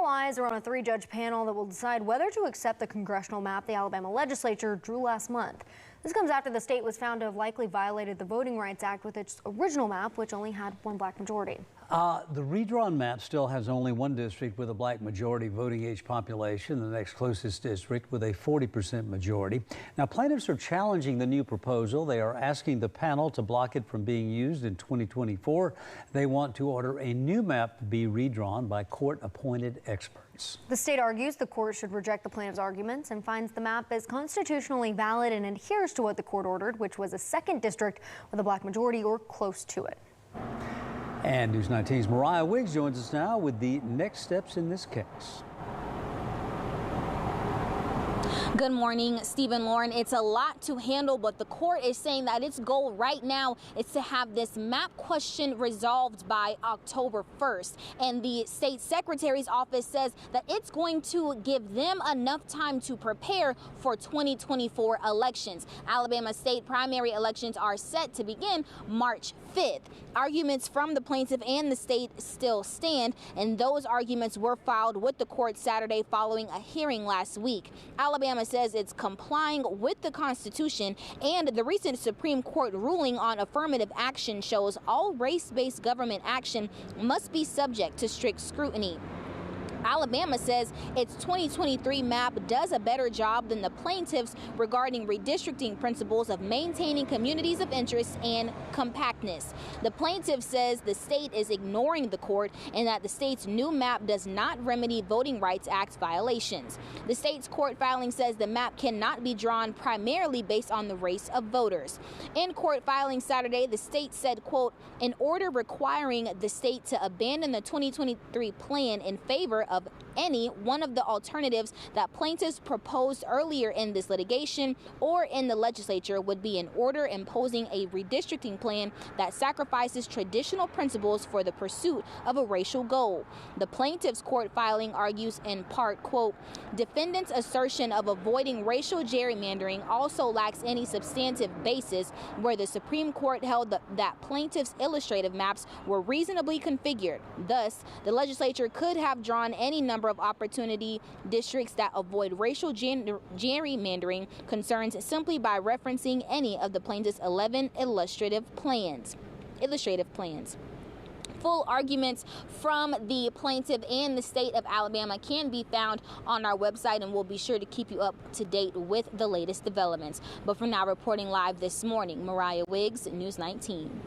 eyes are on a three-judge panel that will decide whether to accept the congressional map the Alabama legislature drew last month. This comes after the state was found to have likely violated the Voting Rights Act with its original map, which only had one black majority. The redrawn map still has only one district with a black majority voting age population, the next closest district with a 40% majority. Now, plaintiffs are challenging the new proposal. They are asking the panel to block it from being used in 2024. They want to order a new map to be redrawn by court-appointed experts. The state argues the court should reject the plaintiffs' arguments and finds the map is constitutionally valid and adheres to what the court ordered, which was a second district with a black majority or close to it. And News 19's Mariah Wiggs joins us now with the next steps in this case. Good morning, Stephen, Lauren. It's a lot to handle, but the court is saying that its goal right now is to have this map question resolved by October 1st. And the state secretary's office says that it's going to give them enough time to prepare for 2024 elections. Alabama state primary elections are set to begin March 5th. Arguments from the plaintiff and the state still stand, and those arguments were filed with the court Saturday following a hearing last week. Alabama says it's complying with the Constitution, and the recent Supreme Court ruling on affirmative action shows all race-based government action must be subject to strict scrutiny. Alabama says its 2023 map does a better job than the plaintiffs regarding redistricting principles of maintaining communities of interest and compactness. The plaintiff says the state is ignoring the court and that the state's new map does not remedy Voting Rights Act violations. The state's court filing says the map cannot be drawn primarily based on the race of voters. In court filing Saturday, the state said, quote, an order requiring the state to abandon the 2023 plan in favor of any one of the alternatives that plaintiffs proposed earlier in this litigation or in the legislature would be an order imposing a redistricting plan that sacrifices traditional principles for the pursuit of a racial goal. The plaintiff's court filing argues in part, quote, defendants' assertion of avoiding racial gerrymandering also lacks any substantive basis where the Supreme Court held that plaintiffs' illustrative maps were reasonably configured. Thus, the legislature could have drawn any number of opportunity districts that avoid racial gerrymandering concerns simply by referencing any of the plaintiff's 11 illustrative plans. Full arguments from the plaintiff and the state of Alabama can be found on our website, and we'll be sure to keep you up to date with the latest developments. But for now, reporting live this morning, Mariah Wiggs, News 19.